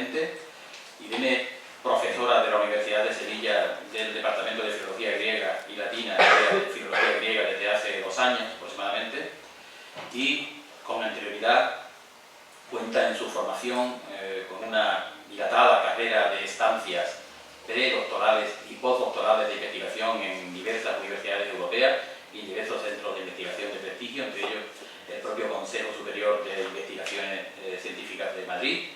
docente y viene profesora de la Universidad de Sevilla del Departamento de Filología Griega y Latina, de Filología Griega desde hace 2 años aproximadamente, y con anterioridad cuenta en su formación con una dilatada carrera de estancias predoctorales y postdoctorales de investigación en diversas universidades europeas y en diversos centros de investigación de prestigio, entre ellos el propio Consejo Superior de Investigaciones Científicas de Madrid.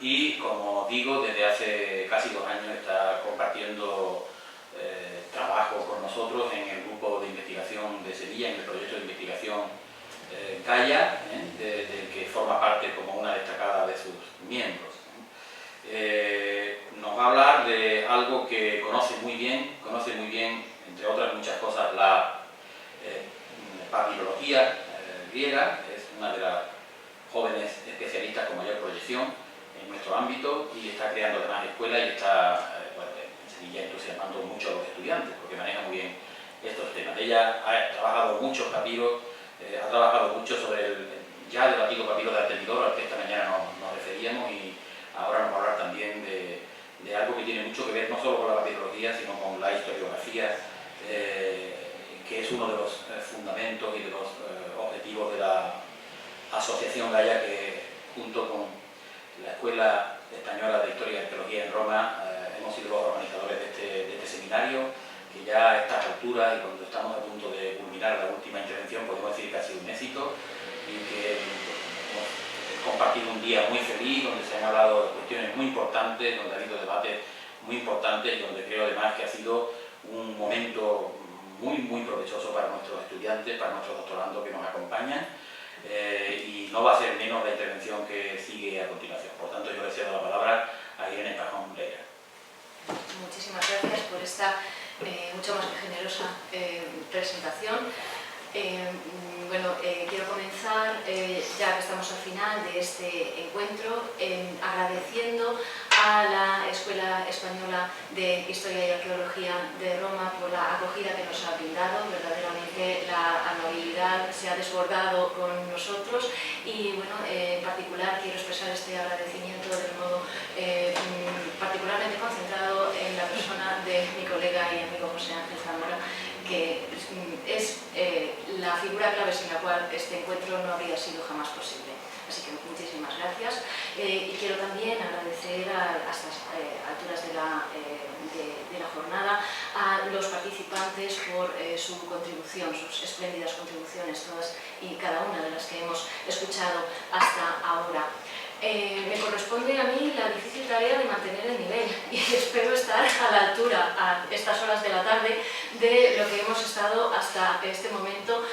Y, como digo, desde hace casi 2 años está compartiendo trabajo con nosotros en el grupo de investigación de Sevilla, en el proyecto de investigación Gaia, del que forma parte como una destacada de sus miembros. Nos va a hablar de algo que conoce muy bien, entre otras muchas cosas, la papirología griega. Es una de las jóvenes especialistas con mayor proyección en nuestro ámbito y está creando además escuelas y está en Sevilla entusiasmando mucho a los estudiantes porque maneja muy bien estos temas. Ella ha trabajado muchos papiros, ha trabajado mucho sobre el ya debatido papiro de Artemidoro, al que esta mañana nos referíamos, y ahora nos va a hablar también de algo que tiene mucho que ver no solo con la papirología, sino con la historiografía, que es uno de los fundamentos y de los objetivos de la Asociación Gaia, que junto con la Escuela Española de Historia y Arqueología en Roma hemos sido los organizadores de este seminario, que ya a estas alturas y cuando estamos a punto de culminar la última intervención podemos decir que ha sido un éxito y que hemos compartido un día muy feliz, donde se han hablado de cuestiones muy importantes, donde ha habido debates muy importantes y donde creo además que ha sido un momento muy provechoso para nuestros estudiantes, para nuestros doctorandos que nos acompañan, y no va a ser menos la intervención que sigue a continuación. Por tanto, yo le cedo la palabra a Irene Pajón Leira. Muchísimas gracias por esta mucho más que generosa presentación. Quiero comenzar, ya que estamos al final de este encuentro, agradeciendo a la Escuela Española de Historia y Arqueología de Roma por la acogida que nos ha brindado. Verdaderamente la amabilidad se ha desbordado con nosotros y, en particular quiero expresar este agradecimiento de modo particularmente concentrado en la persona de mi colega y amigo José Ángel Zamora, que es la figura clave sin la cual este encuentro no habría sido jamás posible. Así que muchísimas gracias. Y quiero también agradecer a estas alturas de la jornada a los participantes por su contribución, sus espléndidas contribuciones, todas y cada una de las que hemos escuchado hasta ahora. Me corresponde a mí la difícil tarea de mantener el nivel y espero estar a la altura a estas horas de la tarde de lo que hemos estado hasta este momento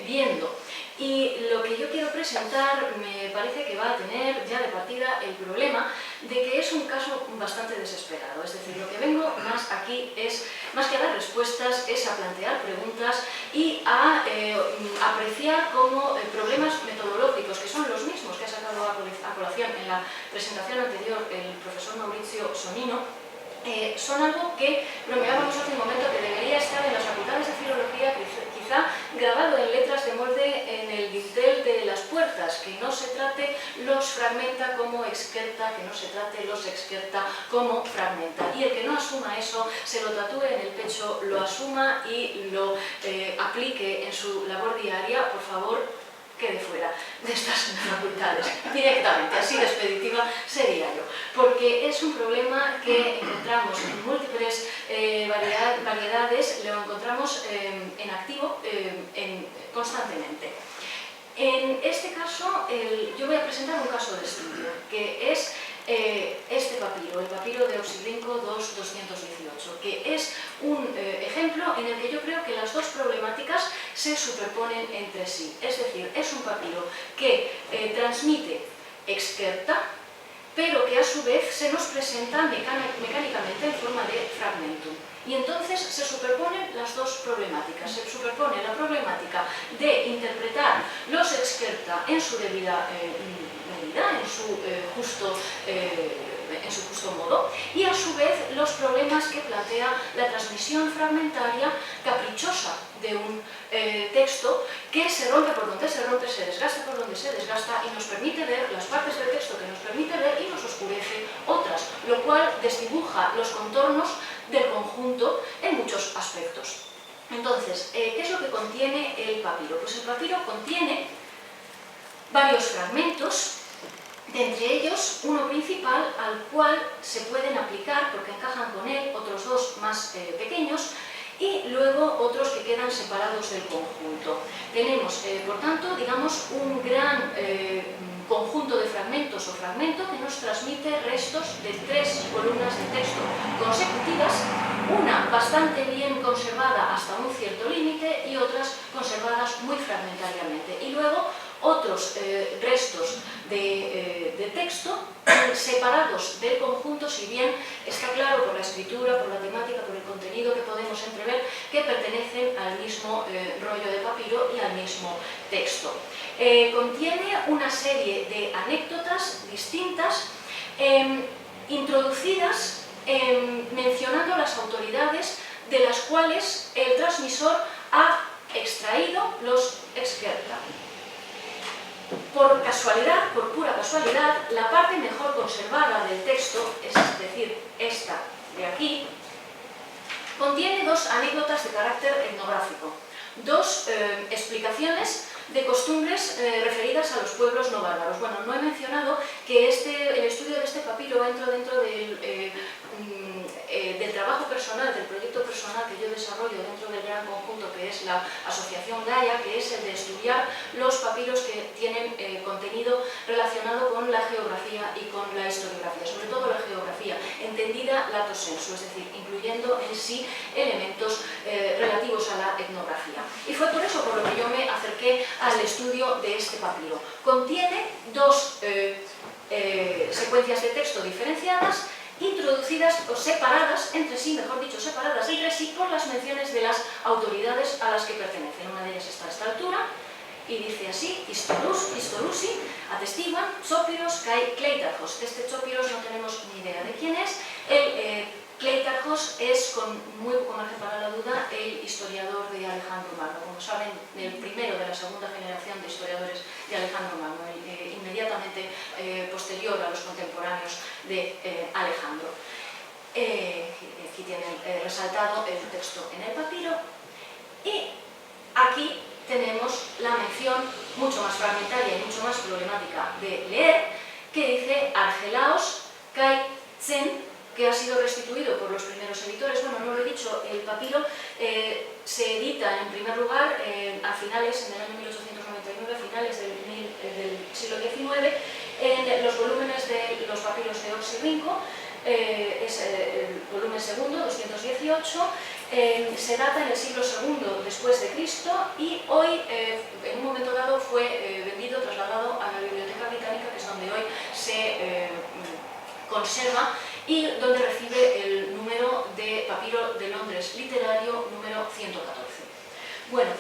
viendo. Y lo que yo quiero presentar me parece que va a tener ya de partida el problema de que es un caso bastante desesperado. Es decir, lo que vengo más aquí es, más que a dar respuestas, es a plantear preguntas y a apreciar como problemas metodológicos, que son los mismos que ha sacado a colación en la presentación anterior el profesor Mauricio Sonino, son algo que bromeábamos hace un momento que debería estar en las facultades de filología, quizá grabado en letras de molde en el dintel de las puertas, que no se trate los fragmenta como excerta, que no se trate los excerta como fragmenta. Y el que no asuma eso, se lo tatúe en el pecho, lo asuma y lo aplique en su labor diaria, por favor, quede fuera de estas facultades directamente, así de expeditiva sería yo, porque es un problema que encontramos en múltiples variedades, lo encontramos en activo constantemente. En este caso, yo voy a presentar un caso de estudio, que es este papiro, el papiro de Oxirrinco 2.218, que es un ejemplo en el que yo creo que las dos problemáticas se superponen entre sí. Es decir, es un papiro que transmite excerta, pero que a su vez se nos presenta mecánicamente en forma de fragmentum. Y entonces se superponen las dos problemáticas. Se superpone la problemática de interpretar los excerta en su debida medida, en su justo modo, y a su vez los problemas que plantea la transmisión fragmentaria caprichosa de un texto que se rompe por donde se desgasta por donde se desgasta y nos permite leer las partes del texto que nos permite leer y nos oscurece cual desdibuja los contornos del conjunto en muchos aspectos. Entonces, ¿qué es lo que contiene el papiro? Pues el papiro contiene varios fragmentos, de entre ellos uno principal al cual se pueden aplicar, porque encajan con él, otros dos más pequeños, y luego otros que quedan separados del conjunto. Tenemos, por tanto, digamos, un gran conjunto de fragmentos o fragmento que nos transmite restos de 3 columnas de texto consecutivas, una bastante bien conservada hasta un cierto límite y otras conservadas muy fragmentariamente. Y luego otros restos de texto separados del conjunto, si bien está claro por la escritura, por la temática, por el contenido que podemos entrever, que pertenecen al mismo rollo de papiro y al mismo texto. Contiene una serie de anécdotas distintas, introducidas mencionando las autoridades de las cuales el transmisor ha extraído los excerpta. Por casualidad, por pura casualidad, la parte mejor conservada del texto, es decir, esta de aquí, contiene 2 anécdotas de carácter etnográfico, 2 explicaciones de costumbres referidas a los pueblos no bárbaros. Bueno, no he mencionado que el estudio de este papiro entra dentro del trabajo personal, del proyecto personal que yo desarrollo dentro del gran conjunto que es la Asociación Gaia, que es el de estudiar los papiros que tienen contenido relacionado con la geografía y con la historiografía, sobre todo la geografía, entendida lato sensu, es decir, incluyendo en sí elementos relativos a la etnografía. Y fue por eso por lo que yo me acerqué al estudio de este papiro. Contiene 2 secuencias de texto diferenciadas, introducidas o separadas entre sí, mejor dicho, separadas entre sí por las menciones de las autoridades a las que pertenecen. Una de ellas está a esta altura y dice así: Istorusi, atestiguan, Tsopiros kai Kleitarchos. Este Tsopiros no tenemos ni idea de quién es. El Kleitarchos es, con muy poco margen para la duda, el historiador de Alejandro Magno. Como saben, el primero de la segunda generación de historiadores de Alejandro Magno, inmediatamente posterior a los contemporáneos de Alejandro. Aquí tienen resaltado el texto en el papiro y aquí tenemos la mención mucho más fragmentaria y mucho más problemática de leer, que dice Argelaos kai Tsen, que ha sido restituido por los primeros editores. Bueno, no lo he dicho, el papiro se edita en primer lugar a finales, en el año 1899, a finales del siglo XIX, en los volúmenes de los papiros de Oxirrinco, es el volumen segundo, 218, se data en el siglo II después de Cristo y hoy, en un momento dado, fue vendido, trasladado a la Biblioteca Británica, que es donde hoy se conserva y donde recibe el número de papiro de Londres literario número 114. Bueno,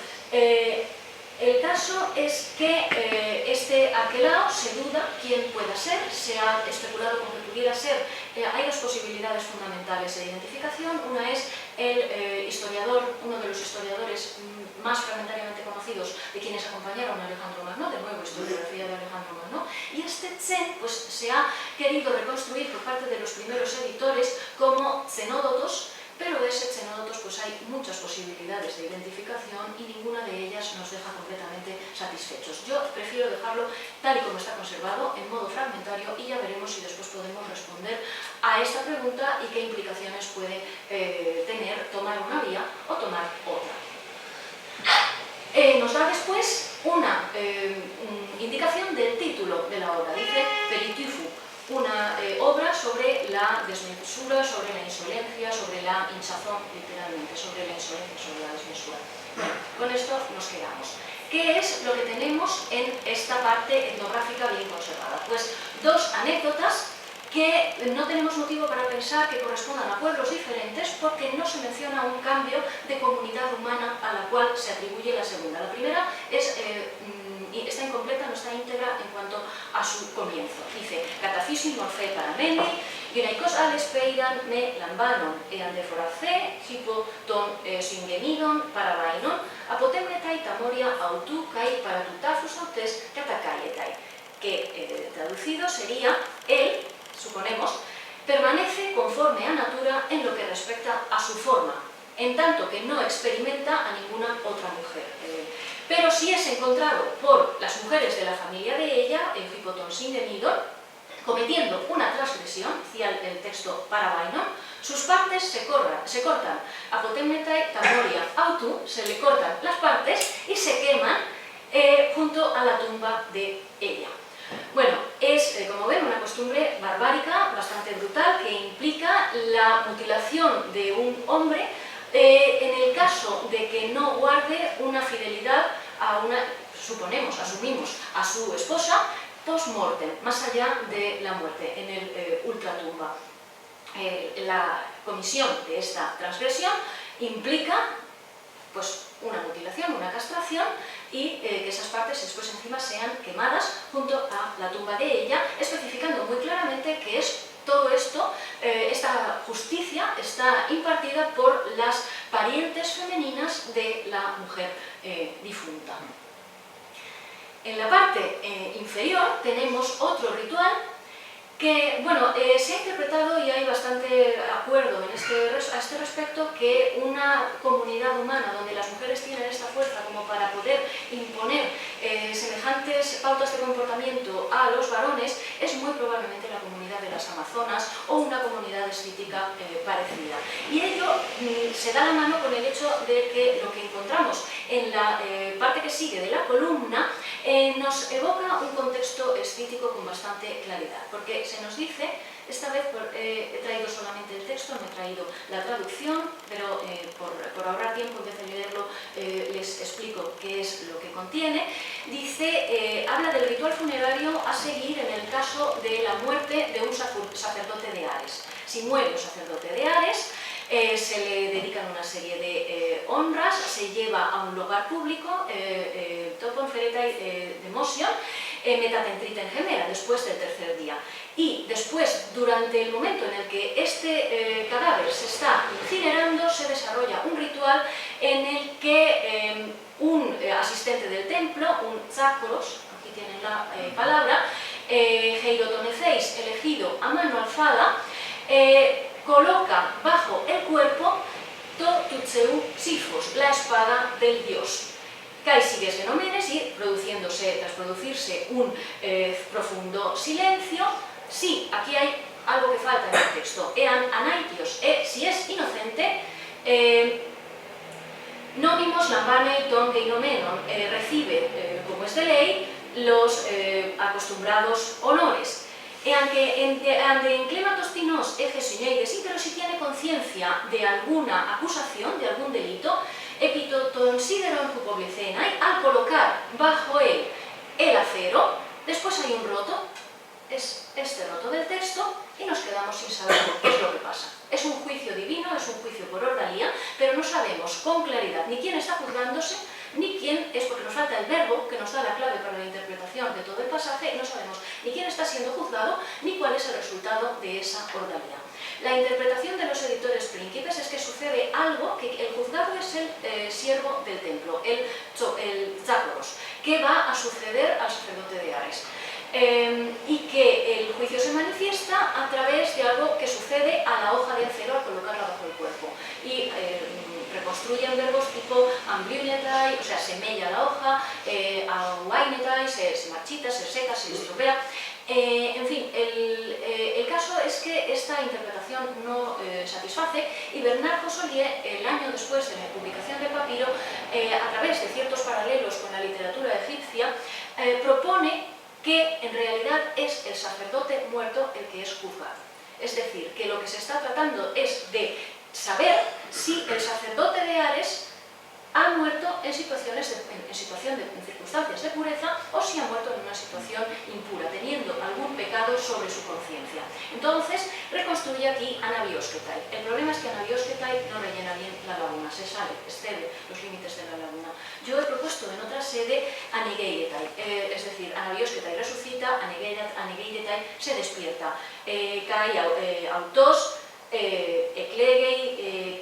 el caso es que este Arquelao se duda quién pueda ser, se ha especulado con que pudiera ser. Hay 2 posibilidades fundamentales de identificación. Una es el historiador, uno de los historiadores más fragmentariamente conocidos de quienes acompañaron a Alejandro Magno, de nuevo historiografía de Alejandro Magno, y este Tsen pues, se ha querido reconstruir por parte de los primeros editores como Zenódotos, pero de ese Zenódotos pues, hay muchas posibilidades de identificación y ninguna de ellas nos deja completamente satisfechos. Yo prefiero dejarlo tal y como está conservado, en modo fragmentario, y ya veremos si después podemos responder a esta pregunta y qué implicaciones puede tener tomar una vía o tomar otra. Nos da después una indicación del título de la obra. Dice Peritufu, una obra sobre la desmesura, sobre la insolencia, sobre la hinchazón, literalmente, sobre la insolencia, sobre la desmesura. Bueno, con esto nos quedamos. ¿Qué es lo que tenemos en esta parte etnográfica bien conservada? Pues 2 anécdotas que no tenemos motivo para pensar que correspondan a pueblos diferentes porque no se menciona un cambio de comunidad humana a la cual se atribuye la segunda. La primera está incompleta, no está íntegra en cuanto a su comienzo. Dice, «Catafísin morfe parameni, Genaikos ales peiran me lambanon, eandeforacé, hipo ton singenidon parabainon, apotemnetai tamoria autu kai paratutafus autes catakaietai», que traducido sería él, suponemos, permanece conforme a natura en lo que respecta a su forma, en tanto que no experimenta a ninguna otra mujer. Pero si es encontrado por las mujeres de la familia de ella, el Hipoton Sindenidon, cometiendo una transgresión, decía el texto para Bainon, sus partes se cortan, apotemnetai tamoria autu, se le cortan las partes y se queman junto a la tumba de ella. Bueno, es, como ven, una costumbre barbárica, bastante brutal, que implica la mutilación de un hombre en el caso de que no guarde una fidelidad a una, asumimos, a su esposa post-mortem, más allá de la muerte, en el ultratumba. La comisión de esta transgresión implica pues, una mutilación, una castración, y que esas partes después encima sean quemadas junto a la tumba de ella, especificando muy claramente que es todo esto, esta justicia está impartida por las parientes femeninas de la mujer difunta. En la parte inferior tenemos otro ritual que, bueno, se ha interpretado, y hay bastante acuerdo a este respecto, que una comunidad humana donde las mujeres tienen esta fuerza como para poder imponer semejantes pautas de comportamiento a los varones es muy probablemente la comunidad de las Amazonas o una comunidad escítica parecida. Y ello se da la mano con el hecho de que lo que encontramos en la parte que sigue de la columna nos evoca un contexto escítico con bastante claridad, porque se nos dice, esta vez he traído solamente el texto, no he traído la traducción, pero por ahorrar tiempo, en vez de leerlo, les explico qué es lo que contiene. Dice, habla del ritual funerario a seguir en el caso de la muerte de un sacerdote de Ares. Si muere un sacerdote de Ares, se le dedican una serie de honras, se lleva a un lugar público, topon feretai demotion, metatentriten gemera, después del tercer día. Y después, durante el momento en el que este cadáver se está incinerando, se desarrolla un ritual en el que un asistente del templo, un tsákoros, aquí tienen la palabra, heirotoneceis, elegido a mano alzada, coloca bajo el cuerpo to tutseu sifos, la espada del dios. Kai sigues genomenes, y tras producirse un profundo silencio, sí, aquí hay algo que falta en el texto. Ean anaitios, si es inocente, nomimos lambane ton geinomenon, recibe, como es de ley, los acostumbrados honores. Ante enclematos tinos ejesineides, pero si tiene conciencia de alguna acusación, de algún delito, epitotonsideron publicenai, al colocar bajo él el acero, después hay un roto, es este roto del texto, y nos quedamos sin saber qué es lo que pasa. Es un juicio divino, es un juicio por ordalía, pero no sabemos con claridad ni quién está juzgándose, ni quién es, porque nos falta el verbo que nos da la clave para la interpretación de todo el pasaje, no sabemos ni quién está siendo juzgado, ni cuál es el resultado de esa ordalía. La interpretación de los editores príncipes es que sucede algo, que el juzgado es el siervo del templo, el tsákoros, que va a suceder al sacerdote de Ares. Y que el juicio se manifiesta a través de algo que sucede a la hoja de acero al colocarla bajo el cuerpo. Y reconstruyen verbos tipo ambliunetai, o sea, se mella la hoja, auainetai, se marchita, se seca, se estropea. En fin, el caso es que esta interpretación no satisface, y Bernard Cossolier, el año después de la publicación del papiro, a través de ciertos paralelos con la literatura egipcia, propone que en realidad es el sacerdote muerto el que es juzgado. Es decir, que lo que se está tratando es de saber si el sacerdote de Ares ha muerto en circunstancias de pureza, o si ha muerto en una situación impura, teniendo algún pecado sobre su conciencia. Entonces, reconstruye aquí Anabiosketai. El problema es que Anabiosketai no rellena bien la laguna, se sale, excede los límites de la laguna. Yo he propuesto en otra sede Anegeiretai, es decir, Anabiosketai resucita, Anegeiretai se despierta. Kai autos, eklegei,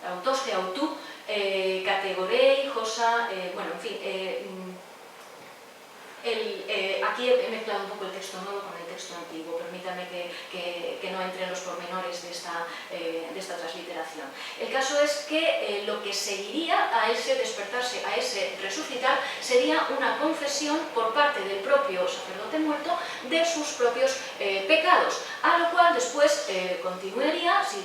autos que autu, categorei, josa, bueno, en fin, aquí he mezclado un poco el texto nuevo con el texto antiguo, permítame que no entre en los pormenores de esta transliteración. El caso es que lo que seguiría a ese despertarse, a ese resucitar, sería una confesión por parte del propio sacerdote muerto de sus propios pecados, a lo cual después continuaría, si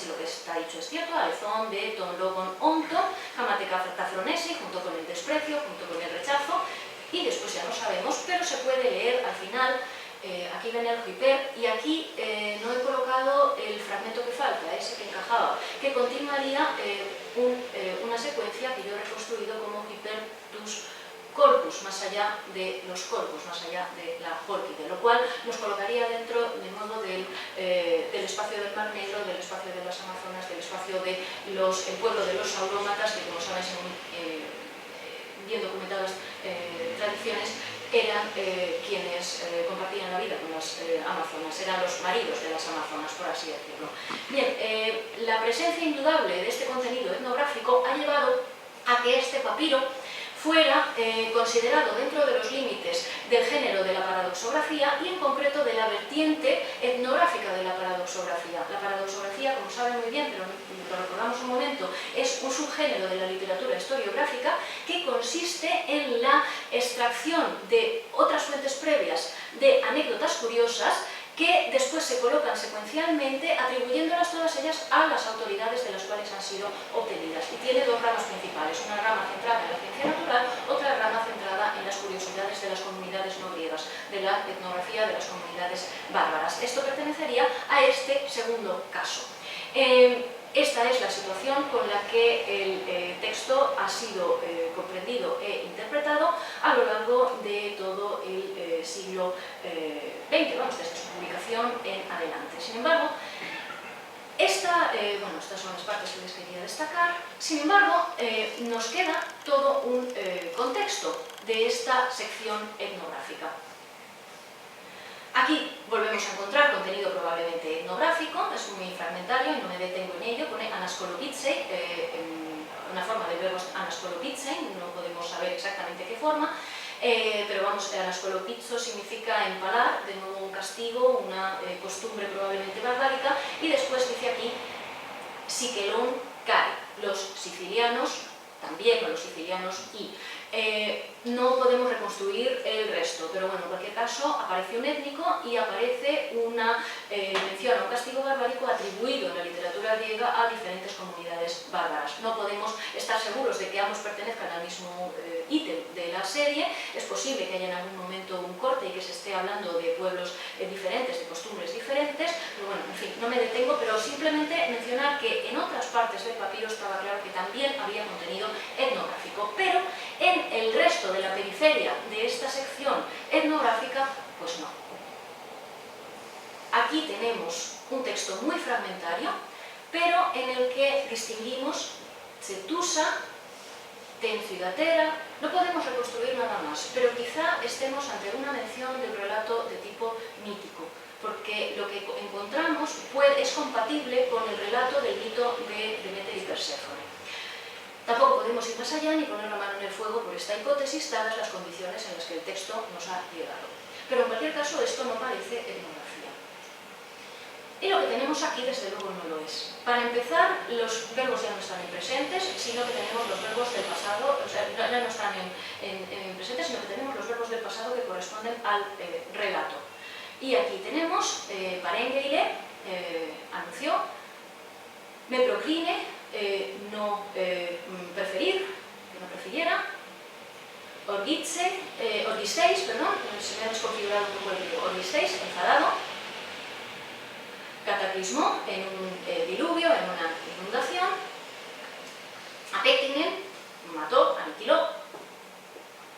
lo que está dicho es cierto, aezón, de, ton, logon, onton, jamatecafronesi, junto con el desprecio, junto con el rechazo, y después ya no sabemos, pero se puede leer al final, aquí viene el hiper, y aquí no he colocado el fragmento que falta, ese que encajaba, que continuaría una secuencia que yo he reconstruido como hiper tus corpus, más allá de los corpus, más allá de la pólquide, lo cual nos colocaría dentro de nuevo del espacio del Mar Negro, del espacio de las Amazonas, del espacio del pueblo de los saurómatas, que como sabéis en bien documentadas tradiciones, eran quienes compartían la vida con las amazonas, eran los maridos de las amazonas, por así decirlo. Bien, la presencia indudable de este contenido etnográfico ha llevado a que este papiro fuera considerado dentro de los límites del género de la paradoxografía y en concreto de la vertiente etnográfica de la paradoxografía. La paradoxografía, como saben muy bien, pero lo recordamos un momento, es un subgénero de la literatura historiográfica que consiste en la extracción de otras fuentes previas de anécdotas curiosas que después se colocan secuencialmente, atribuyéndolas todas ellas a las autoridades de las cuales han sido obtenidas. Y tiene dos ramas principales, una rama centrada en la ciencia natural, otra rama centrada en las curiosidades de las comunidades no griegas, de la etnografía de las comunidades bárbaras. Esto pertenecería a este segundo caso. Esta es la situación con la que el texto ha sido comprendido e interpretado a lo largo de todo el siglo XX, vamos, desde su publicación en adelante. Sin embargo, estas son las partes que les quería destacar. Sin embargo, nos queda todo un contexto de esta sección etnográfica. Aquí volvemos a encontrar contenido probablemente etnográfico, es muy fragmentario y no me detengo en ello. Pone anascolopizei, una forma del verbo anascolopizei, no podemos saber exactamente qué forma, pero vamos, anascolopizo significa empalar, de nuevo un castigo, una costumbre probablemente barbárica, y después dice aquí sikelon kai, los sicilianos, también con los sicilianos y no podemos reconstruir el resto, pero bueno, en cualquier caso aparece un étnico y aparece una mención a un castigo barbárico atribuido en la literatura griega a diferentes comunidades bárbaras. No podemos estar seguros de que ambos pertenezcan al mismo ítem de la serie. Es posible que haya en algún momento un corte y que se esté hablando de pueblos diferentes, de costumbres diferentes, pero bueno, en fin, no me detengo, pero simplemente mencionar que en otras partes del papiro estaba claro que también había contenido etnográfico, pero en el resto de la periferia de esta sección etnográfica, pues no. Aquí tenemos un texto muy fragmentario, pero en el que distinguimos Cetusa, Tencidatera. No podemos reconstruir nada más, pero quizá estemos ante una mención de un relato de tipo mítico, porque lo que encontramos es compatible con el relato del mito de Deméter y Perséfone. Tampoco podemos ir más allá ni poner la mano en el fuego por esta hipótesis, dadas las condiciones en las que el texto nos ha llegado. Pero en cualquier caso, esto no parece etnografía. Y lo que tenemos aquí, desde luego, no lo es. Para empezar, los verbos ya no están en presentes, sino que tenemos los verbos del pasado, o sea, ya no están en presentes, sino que tenemos los verbos del pasado que corresponden al relato. Y aquí tenemos parengeire, anunció, me procline, no preferir, que no prefiriera, orgisteis, perdón, se me ha desconfigurado un poco el griego, orgisteis, enfadado, cataclismo, en un diluvio, en una inundación, apectinen, mató, aniquiló,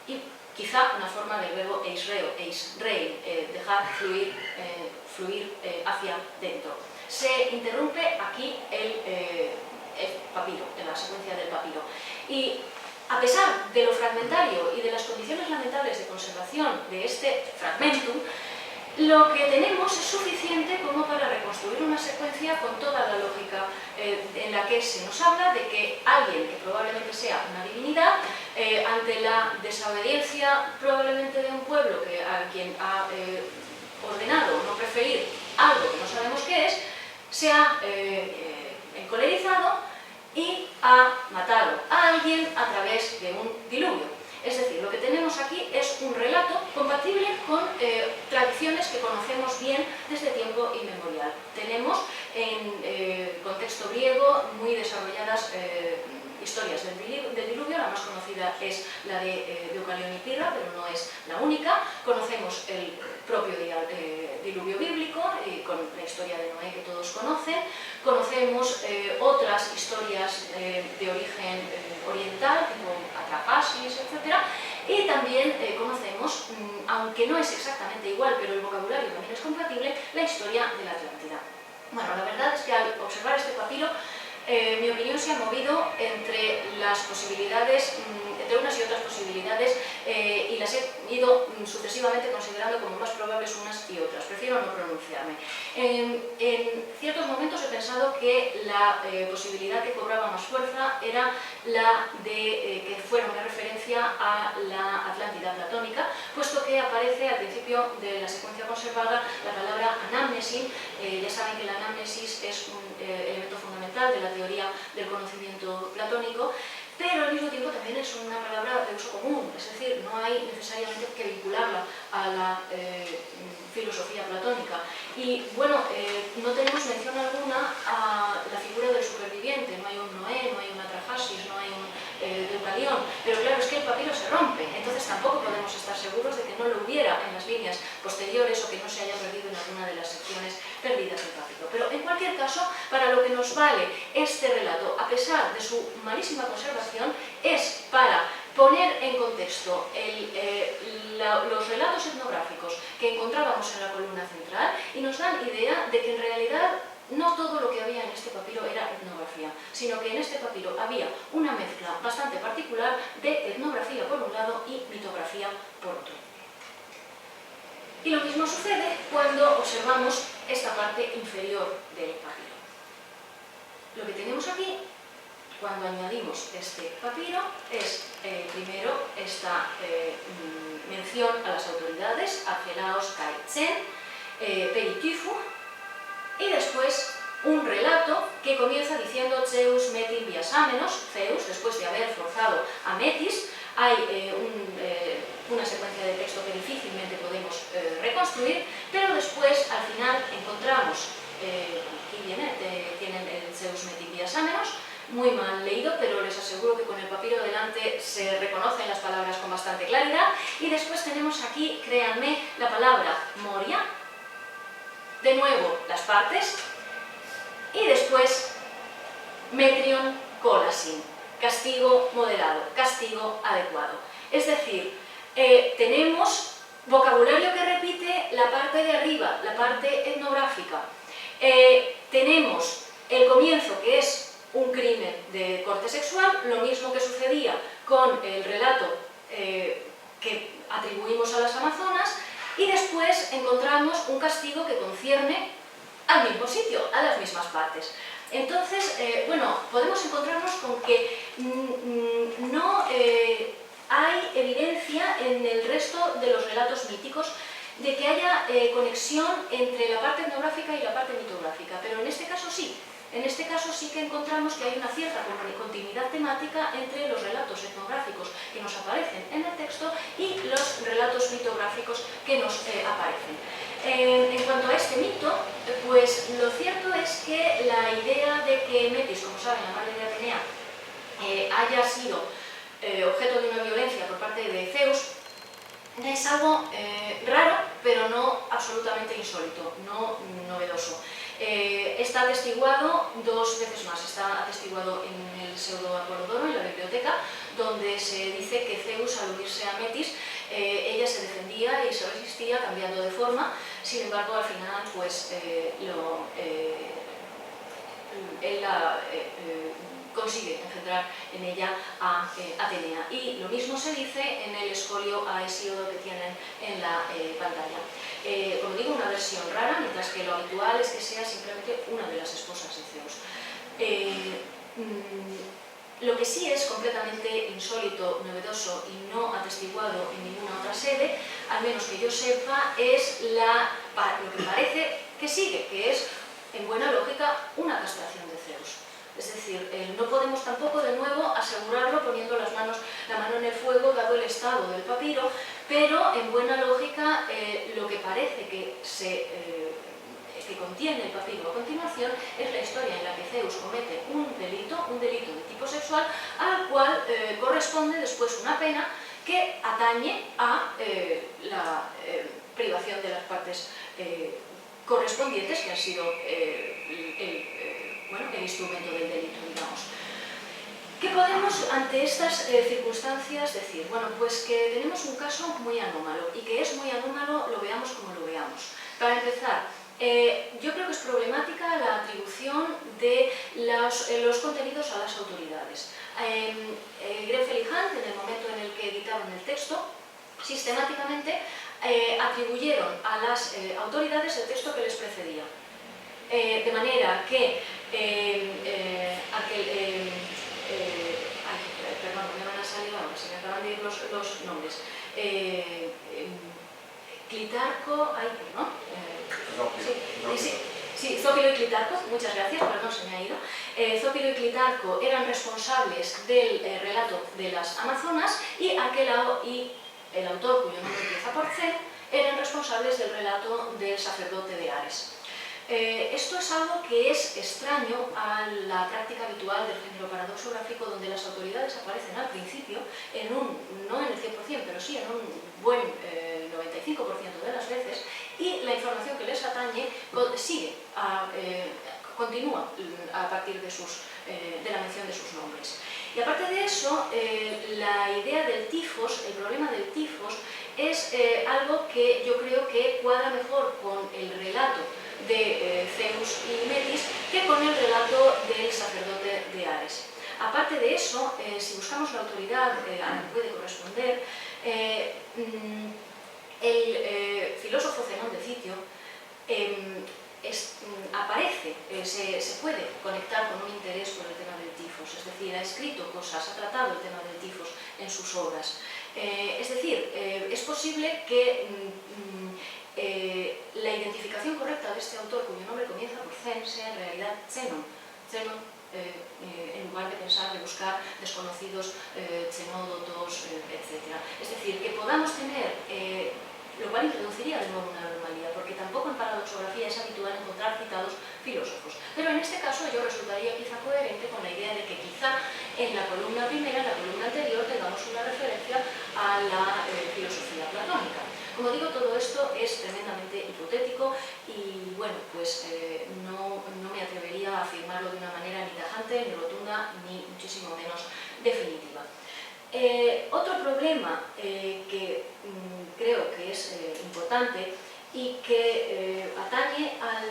y quizá una forma del verbo eisreo, eisrein, dejar fluir hacia dentro. Se interrumpe aquí el papiro, en la secuencia del papiro. Y a pesar de lo fragmentario y de las condiciones lamentables de conservación de este fragmentum, lo que tenemos es suficiente como para reconstruir una secuencia con toda la lógica en la que se nos habla de que alguien que probablemente sea una divinidad, ante la desobediencia probablemente de un pueblo a quien ha ordenado no preferir algo que no sabemos qué es, se ha encolerizado y ha matado a alguien a través de un diluvio. Es decir, lo que tenemos aquí es un relato compatible con tradiciones que conocemos bien desde tiempo inmemorial. Tenemos en contexto griego muy desarrolladas historias del diluvio. La más conocida es la de Deucalión y Pirra, pero no es la única. Conocemos el propio diluvio bíblico, con la historia de Noé que todos conocen. Conocemos otras historias de origen oriental, como Atrahasis, etc. Y también conocemos, aunque no es exactamente igual, pero el vocabulario también es compatible, la historia de la Atlántida. Bueno, la verdad es que al observar este papiro, mi opinión se ha movido entre las posibilidades, entre unas y otras posibilidades, y las he ido sucesivamente considerando como más probables unas y otras. Prefiero no pronunciarme. En ciertos momentos he pensado que la posibilidad que cobraba más fuerza era la de que fuera una referencia a la Atlántida platónica, puesto que aparece al principio de la secuencia conservada la palabra anamnesis. Ya saben que la anamnesis es un elemento fundamental de la teoría del conocimiento platónico, pero al mismo tiempo también es una palabra de uso común, es decir, no hay necesariamente que vincularla a la filosofía platónica. Y bueno, no tenemos mención alguna a la figura del superviviente, no hay un Noé, no hay un Atrahasis, no hay un Deucalión, pero claro, es que el papiro se rompe, entonces tampoco podemos estar seguros de que no lo hubiera en las líneas posteriores o que no se haya perdido en alguna de las secciones perdidas del papiro. Pero en cualquier caso, para lo que nos vale este relato, a pesar de su malísima conservación, es para poner en contexto los relatos etnográficos que encontrábamos en la columna central y nos dan idea de que en realidad no todo lo que había en este papiro era etnografía, sino que en este papiro había una mezcla bastante particular de etnografía por un lado y mitografía por otro. Y lo mismo sucede cuando observamos esta parte inferior del papiro. Lo que tenemos aquí, cuando añadimos este papiro, es primero esta mención a las autoridades, Archelaos kai Tsen, Peritufu, y después un relato que comienza diciendo Zeus metin biasámenos, Zeus, después de haber forzado a Metis. Hay una secuencia de texto que difícilmente podemos reconstruir, pero después, al final, encontramos, aquí tienen el Zeus metin biasámenos, muy mal leído, pero les aseguro que con el papiro delante se reconocen las palabras con bastante claridad. Y después tenemos aquí, créanme, la palabra Moria, de nuevo las partes, y después Metrion Colasin, castigo moderado, castigo adecuado. Es decir, tenemos vocabulario que repite la parte de arriba, la parte etnográfica. Tenemos el comienzo, que es un crimen de corte sexual, lo mismo que sucedía con el relato que atribuimos a las amazonas, y después encontramos un castigo que concierne al mismo sitio, a las mismas partes. Entonces, bueno, podemos encontrarnos con que no hay evidencia en el resto de los relatos míticos de que haya conexión entre la parte etnográfica y la parte mitográfica, pero en este caso sí. En este caso sí que encontramos que hay una cierta continuidad temática entre los relatos etnográficos que nos aparecen en el texto y los relatos mitográficos que nos aparecen. En cuanto a este mito, pues lo cierto es que la idea de que Metis, como saben, la madre de Atenea, haya sido objeto de una violencia por parte de Zeus, es algo raro, pero no absolutamente insólito, no novedoso. Está atestiguado dos veces más, está atestiguado en el Pseudo-Apolodoro, en la biblioteca, donde se dice que Zeus, al unirse a Metis, ella se defendía y se resistía cambiando de forma. Sin embargo, al final, pues, él consigue engendrar en ella a Atenea. Y lo mismo se dice en el escolio a Hesíodo que tienen en la pantalla. Como digo, una versión rara, mientras que lo habitual es que sea simplemente una de las esposas de Zeus. Lo que sí es completamente insólito, novedoso y no atestiguado en ninguna otra sede, al menos que yo sepa, es lo que parece que sigue, que es, en buena lógica, una castración de Zeus. Es decir, no podemos tampoco de nuevo asegurarlo poniendo la mano en el fuego, dado el estado del papiro, pero en buena lógica lo que parece que contiene el papiro a continuación es la historia en la que Zeus comete un delito de tipo sexual, al cual corresponde después una pena que atañe a la privación de las partes correspondientes, que ha sido el instrumento del delito, digamos. ¿Qué podemos ante estas circunstancias decir? Bueno, pues que tenemos un caso muy anómalo, y que es muy anómalo, lo veamos como lo veamos. Para empezar, yo creo que es problemática la atribución de los contenidos a las autoridades. Grenfell y Hunt, en el momento en el que editaron el texto, sistemáticamente atribuyeron a las autoridades el texto que les precedía. De manera que perdón, me van a salir ahora, se me acaban de ir los nombres. Clitarco, sí, Zópilo y Clitarco, muchas gracias, perdón, se me ha ido. Zópilo y Clitarco eran responsables del relato de las Amazonas, y Arquelao y el autor, cuyo nombre empieza por C, eran responsables del relato del sacerdote de Ares. Esto es algo que es extraño a la práctica habitual del género paradoxográfico, donde las autoridades aparecen al principio, no en el 100%, pero sí en un buen 95% de las veces, y la información que les atañe continúa a partir de la mención de sus nombres. Y aparte de eso, la idea del tifos, el problema del tifos, es algo que yo creo que cuadra mejor con el relato de Zeus y Metis que con el relato del sacerdote de Ares. Aparte de eso, si buscamos la autoridad a la que puede corresponder, el filósofo Zenón de Citio aparece, se puede conectar con un interés por el tema del tifos, es decir, ha escrito cosas, ha tratado el tema del tifos en sus obras. Es decir, es posible que la identificación correcta de este autor, cuyo nombre comienza por Zen, sea en realidad Zenon. Zenon, en lugar de pensar, de buscar desconocidos Zenódotos, etc. Es decir, que podamos tener, lo cual introduciría de nuevo una anomalía, porque tampoco en paradoxografía es habitual encontrar citados filósofos. Pero en este caso yo resultaría quizá coherente con la idea de que quizá en la columna primera, en la columna anterior, tengamos una referencia a la filosofía platónica. Como digo, todo esto es tremendamente hipotético y, bueno, pues no me atrevería a afirmarlo de una manera ni tajante, ni rotunda, ni muchísimo menos definitiva. Otro problema que creo que es importante y que atañe a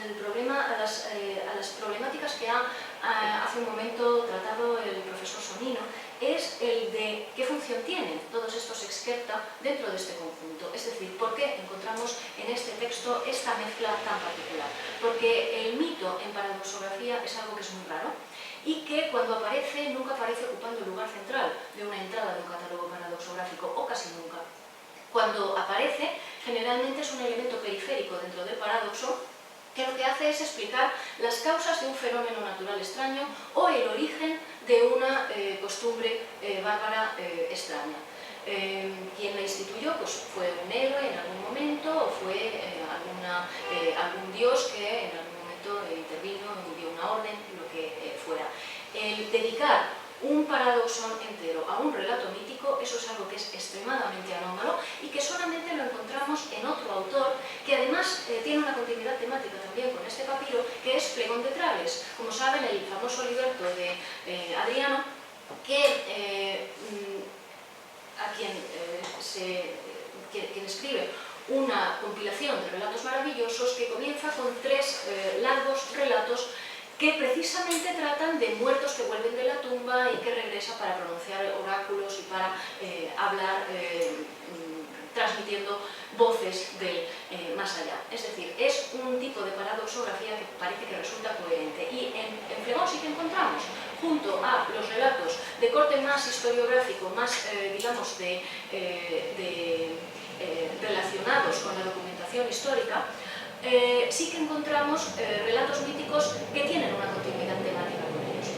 las problemáticas que hace un momento tratado el profesor Sonino, es el de qué función tienen todos estos excerpta dentro de este conjunto. Es decir, ¿por qué encontramos en este texto esta mezcla tan particular? Porque el mito en paradoxografía es algo que es muy raro y que cuando aparece nunca aparece ocupando el lugar central de una entrada de un catálogo paradoxográfico, o casi nunca. Cuando aparece, generalmente es un elemento periférico dentro del paradoxo, que lo que hace es explicar las causas de un fenómeno natural extraño o el origen de una costumbre bárbara extraña. Quien la instituyó pues, fue un héroe en algún momento o fue algún dios que en algún momento intervino, dio una orden, lo que fuera. El dedicar un paradoxón entero a un relato mítico, eso es algo que es extremadamente anómalo y que solamente lo encontramos en otro autor que además tiene una continuidad temática también con este papiro, que es Plegón de Trales. Como saben, el famoso libreto de Adriano, quien escribe una compilación de relatos maravillosos que comienza con 3 largos relatos que precisamente tratan de muertos que vuelven de la tumba y que regresan para pronunciar oráculos y para hablar, transmitiendo voces del más allá. Es decir, es un tipo de paradoxografía que parece que resulta coherente. Y en Phlegon sí que encontramos, junto a los relatos de corte más historiográfico, más, digamos, relacionados con la documentación histórica, sí que encontramos relatos míticos que tienen una continuidad temática con ellos.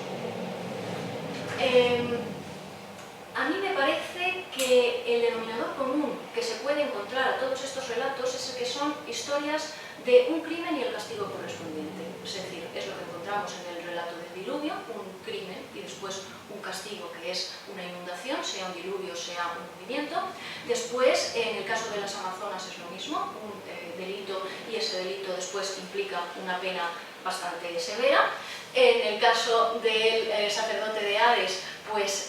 A mí me parece que el denominador común que se puede encontrar a todos estos relatos es el que son historias de un crimen y el castigo correspondiente. Es decir, es lo que encontramos en el relato del diluvio, un crimen y después un castigo que es una inundación, sea un diluvio, sea un hundimiento. Después, en el caso de las Amazonas es lo mismo, un delito, y ese delito después implica una pena bastante severa. En el caso del sacerdote de Hades, pues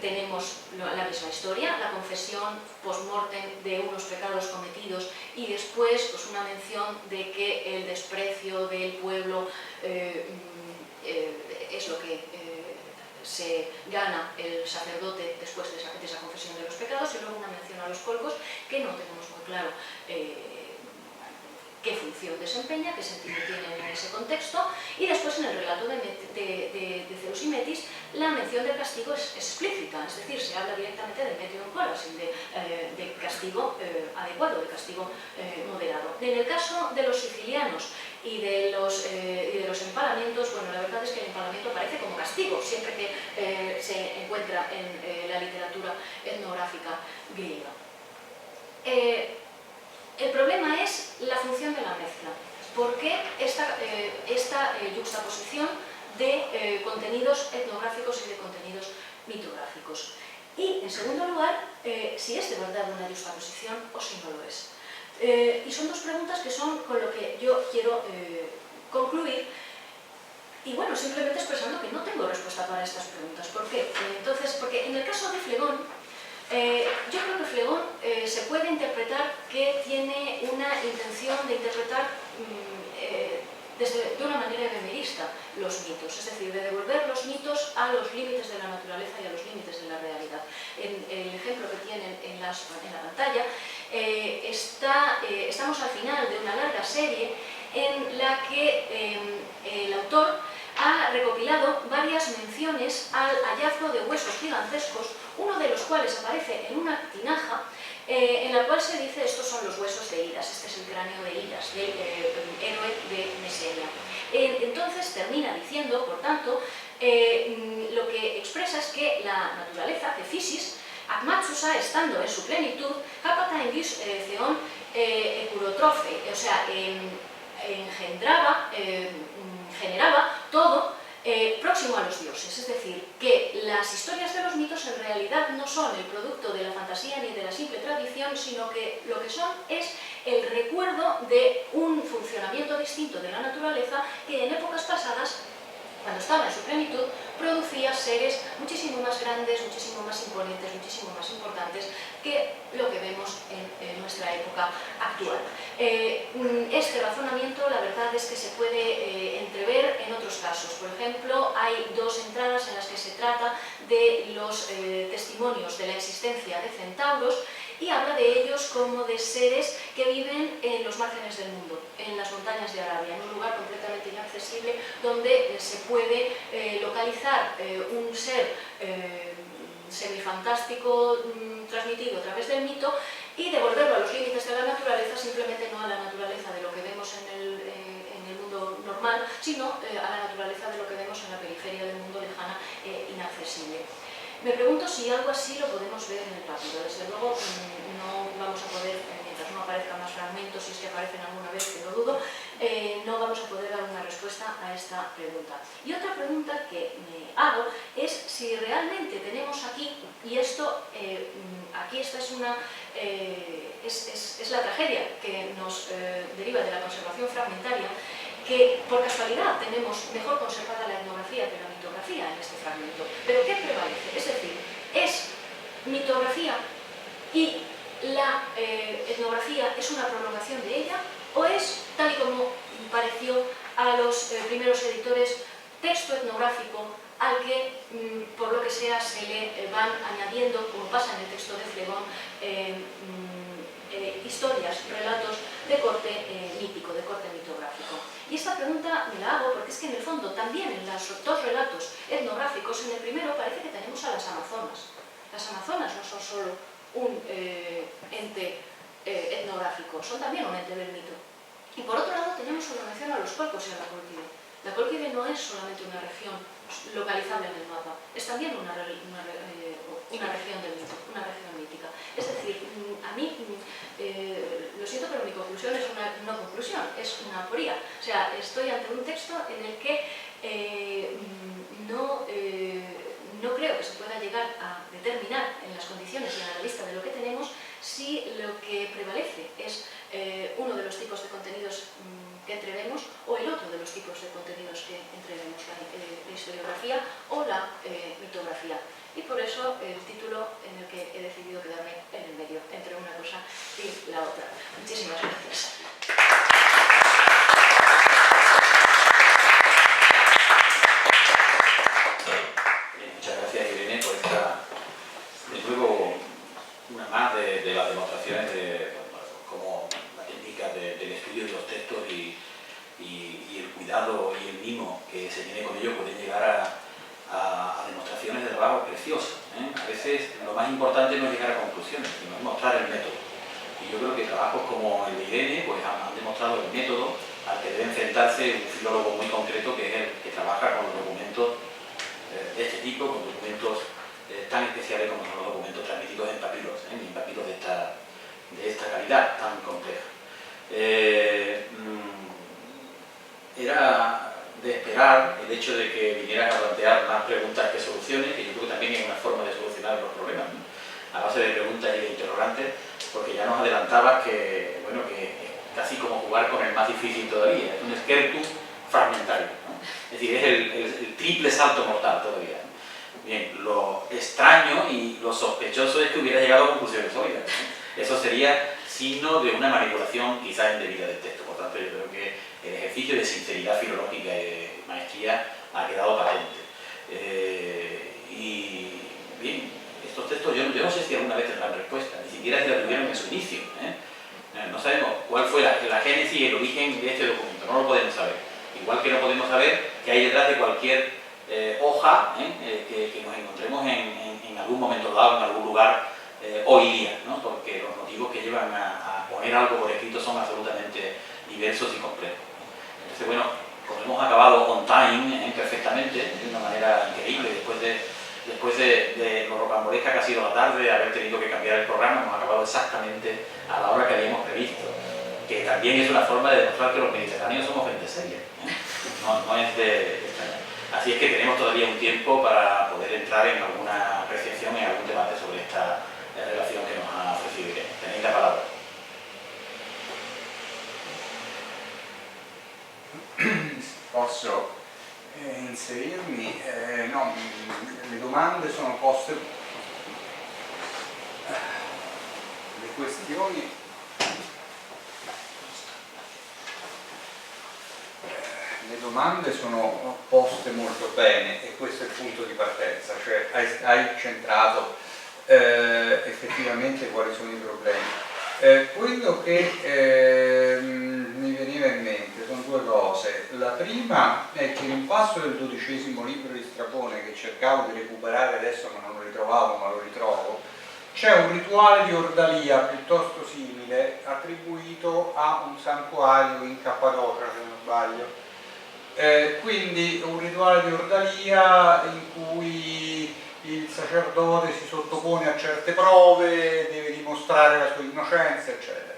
tenemos la misma historia, la confesión post-mortem de unos pecados cometidos y después pues, una mención de que el desprecio del pueblo es lo que se gana el sacerdote después de esa confesión de los pecados, y luego una mención a los colcos que no tenemos muy claro qué función desempeña, qué sentido tiene en ese contexto, y después en el relato de Zeus y Metis la mención del castigo es explícita, es decir, se habla directamente de Metion Colas, de castigo adecuado, de castigo moderado. En el caso de los sicilianos y de los empalamientos, bueno, la verdad es que el empalamiento aparece como castigo, siempre que se encuentra en la literatura etnográfica griega. El problema es la función de la mezcla. ¿Por qué esta yuxtaposición de contenidos etnográficos y de contenidos mitográficos? Y, en segundo lugar, si es de verdad una yuxtaposición o si no lo es. Y son dos preguntas que son con lo que yo quiero concluir. Y bueno, simplemente expresando que no tengo respuesta para estas preguntas. ¿Por qué? Porque en el caso de Phlegon, yo creo que Phlegon se puede interpretar que tiene una intención de interpretar de una manera efemerista los mitos, es decir, de devolver los mitos a los límites de la naturaleza y a los límites de la realidad. En el ejemplo que tienen en la pantalla, estamos al final de una larga serie en la que el autor ha recopilado varias menciones al hallazgo de huesos gigantescos, uno de los cuales aparece en una tinaja, en la cual se dice estos son los huesos de Idas, este es el cráneo de Idas, del héroe de Mesenia. Entonces termina diciendo, por tanto, lo que expresa es que la naturaleza, Cefisis, Akmatsusa, estando en su plenitud, Hapata en Gis Theon Ekurotrofe, o sea, generaba todo próximo a los dioses, es decir, que las historias de los mitos en realidad no son el producto de la fantasía ni de la simple tradición, sino que lo que son es el recuerdo de un funcionamiento distinto de la naturaleza que en épocas pasadas, cuando estaba en su plenitud, producía seres muchísimo más grandes, muchísimo más imponentes, muchísimo más importantes que lo que vemos en nuestra época actual. Este razonamiento, la verdad es que se puede entrever en otros casos. Por ejemplo, hay dos entradas en las que se trata de los testimonios de la existencia de centauros y habla de ellos como de seres que viven en los márgenes del mundo, en las montañas de Arabia, en un lugar completamente inaccesible donde se puede localizar un ser semifantástico transmitido a través del mito y devolverlo a los límites de la naturaleza, simplemente no a la naturaleza de lo que vemos en el mundo normal, sino a la naturaleza de lo que vemos en la periferia del mundo lejana e inaccesible. Me pregunto si algo así lo podemos ver en el rápido. Desde luego no vamos a poder, mientras no aparezcan más fragmentos, si es que aparecen alguna vez, que lo dudo, no vamos a poder dar una respuesta a esta pregunta. Y otra pregunta que me hago es si realmente tenemos aquí, y esto, aquí esta es es la tragedia que nos deriva de la conservación fragmentaria, que por casualidad tenemos mejor conservada la etnografía que la mitografía en este fragmento. ¿Pero qué prevalece? Es decir, ¿es mitografía y la etnografía es una prolongación de ella? ¿O es, tal y como pareció a los primeros editores, texto etnográfico al que, por lo que sea, se le van añadiendo, como pasa en el texto de Phlegon, historias, relatos de corte mítico, de corte mitográfico? Y esta pregunta me la hago porque es que en el fondo también en los dos relatos etnográficos, en el primero parece que tenemos a las Amazonas. Las Amazonas no son solo un ente etnográfico, son también un ente del mito. Y por otro lado tenemos una mención a los Colcos y a la Cólquide. La Cólquide no es solamente una región localizable en el mapa, es también una región del mito, una región mítica. Es decir, a mí, lo siento, pero mi conclusión es una no conclusión, es una aporía. O sea, estoy ante un texto en el que no creo que se pueda llegar a determinar en las condiciones y a la vista de lo que tenemos si lo que prevalece es uno de los tipos de contenidos que entrevemos o el otro de los tipos de contenidos que entrevemos, la historiografía o la mitografía. Y por eso el título en el que he decidido quedarme en el medio, entre una cosa y la otra. Muchísimas gracias. Muchas gracias, Irene, por esta, de nuevo, una más de las demostraciones de cómo la técnica del estudio de los textos y el cuidado y el mimo que se tiene con ellos pueden llegar a demostraciones de trabajo preciosas. A veces lo más importante no es llegar a conclusiones, sino es mostrar el método. Y yo creo que trabajos como el de Irene pues, han demostrado el método al que debe enfrentarse un filólogo muy concreto, que es el que trabaja con los documentos de este tipo, con documentos tan especiales como son los documentos transmitidos en papiros, en papiros de esta calidad tan compleja. Era de esperar el hecho de que vinieran a plantear más preguntas que soluciones, que yo creo que también es una forma de solucionar los problemas, ¿no? A base de preguntas y de interrogantes, porque ya nos adelantabas que, bueno, que es casi como jugar con el más difícil todavía, es un skeleton fragmentario, ¿no? Es decir, es el triple salto mortal todavía, ¿no? Bien, lo extraño y lo sospechoso es que hubiera llegado a conclusiones sólidas, ¿no? Eso sería signo de una manipulación quizás indebida del texto. Por tanto, yo creo que el ejercicio de sinceridad filológica y de maestría ha quedado patente. Y bien, estos textos yo no sé si alguna vez tendrán respuesta, ni siquiera si la tuvieron en su inicio. No sabemos cuál fue la génesis y el origen de este documento, no lo podemos saber. Igual que no podemos saber qué hay detrás de cualquier hoja que nos encontremos en algún momento dado, en algún lugar hoy día, ¿no? Porque los motivos que llevan a poner algo por escrito son absolutamente diversos y complejos. Entonces, bueno, como hemos acabado on time perfectamente, de una manera increíble, después de lo rocambolesca que ha sido la tarde, de haber tenido que cambiar el programa, hemos acabado exactamente a la hora que habíamos previsto, que también es una forma de demostrar que los mediterráneos somos gente seria, no es de extrañar. Así es que tenemos todavía un tiempo para poder entrar en alguna apreciación, en algún debate sobre esta relación que nos ha ofrecido Irene. Tenéis la palabra. Posso inserirmi? No, le domande sono poste, le questioni le domande sono poste molto bene e questo è il punto di partenza, cioè hai centrato effettivamente quali sono i problemi. Quello che mi veniva in mente sono due cose. La prima è che in un passo del 12° libro di Strabone, che cercavo di recuperare adesso ma non lo ritrovavo, ma lo ritrovo, c'è un rituale di ordalia piuttosto simile attribuito a un santuario in Cappadocia, se non sbaglio. Quindi un rituale di ordalia in cui il sacerdote si sottopone a certe prove, deve dimostrare la sua innocenza, eccetera.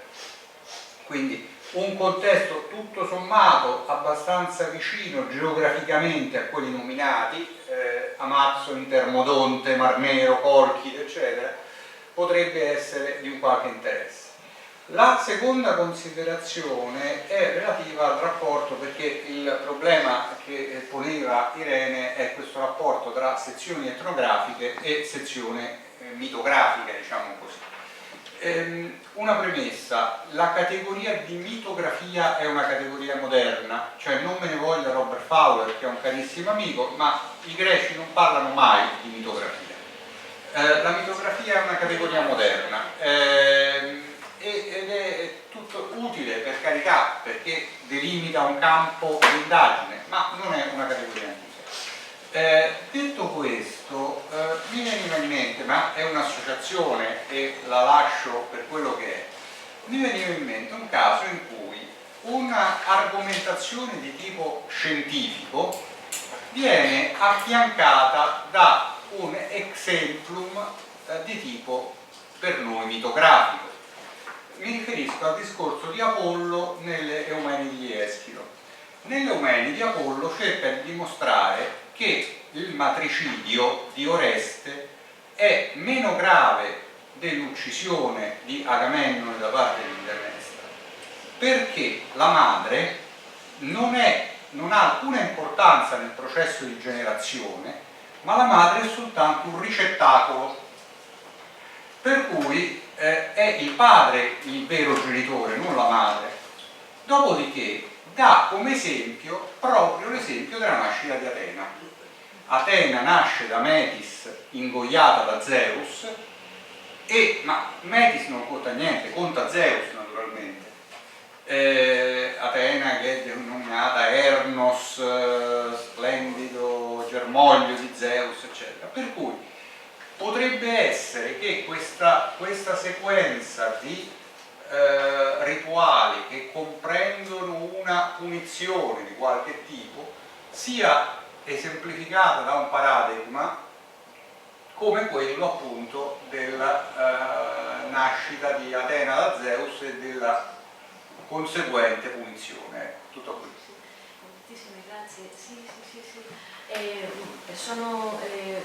Quindi un contesto tutto sommato abbastanza vicino geograficamente a quelli nominati, Amazzoni, Termodonte, Mar Nero, Colchide, eccetera, potrebbe essere di un qualche interesse. La seconda considerazione è relativa al rapporto, perché il problema che poneva Irene è questo rapporto tra sezioni etnografiche e sezione mitografica, diciamo così. Una premessa: la categoria di mitografia è una categoria moderna, cioè non me ne voglia Robert Fowler, che è un carissimo amico, ma i greci non parlano mai di mitografia. La mitografia è una categoria moderna ed è tutto utile, per carità, perché delimita un campo di indagine, ma non è una categoria in sé. Detto questo, mi veniva in mente, ma è un'associazione e la lascio per quello che è, mi veniva in mente un caso in cui una argomentazione di tipo scientifico viene affiancata da un exemplum di tipo per noi mitografico. Mi riferisco al discorso di Apollo nelle Eumenidi di Eschilo. Nelle Eumenidi Apollo cerca di dimostrare che il matricidio di Oreste è meno grave dell'uccisione di Agamennone da parte di Clitemnestra, perché la madre non ha alcuna importanza nel processo di generazione, ma la madre è soltanto un ricettacolo, per cui è il padre il vero genitore, non la madre. Dopodiché dà come esempio proprio l'esempio della nascita di Atena. Atena nasce da Metis ingoiata da Zeus, ma Metis non conta niente, conta Zeus naturalmente. Atena che è denominata Ernos, splendido germoglio di Zeus, eccetera. Per cui potrebbe essere che questa sequenza di rituali che comprendono una punizione di qualche tipo sia esemplificata da un paradigma come quello appunto della nascita di Atena da Zeus e della conseguente punizione. Tutto qui. Moltissime grazie. Sì. Sono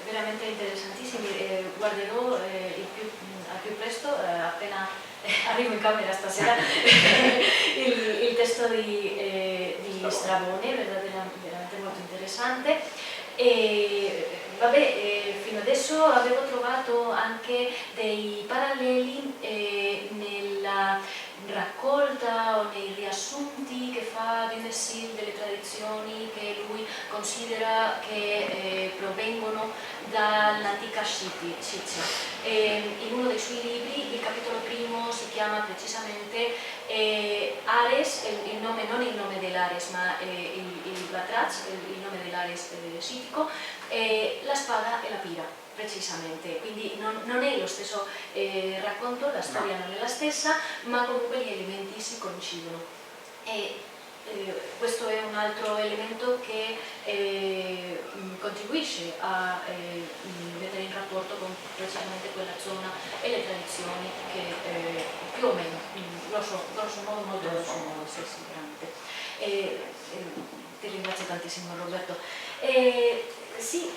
veramente interessantissimi. Guarderò al più presto, appena arrivo in camera stasera, il testo di Strabone, veramente molto interessante. Fino adesso avevo trovato anche dei paralleli nella raccolta o nei riassunti che fa Dumersil delle tradizioni che lui considera che provengono dall'antica Scizia. In uno dei suoi libri, il capitolo primo si chiama precisamente Ares, il nome, non il nome dell'Ares, ma il Batraz, il nome dell'Ares scitico, la spada e la pira. Precisamente, quindi non è lo stesso racconto, la storia non è la stessa, ma comunque gli elementi si coincidono. Questo è un altro elemento che contribuisce a mettere in rapporto con precisamente quella zona e le tradizioni che più o meno, grosso modo, molto grosso modo, sicuramente. Ti ringrazio tantissimo, Roberto. Sì,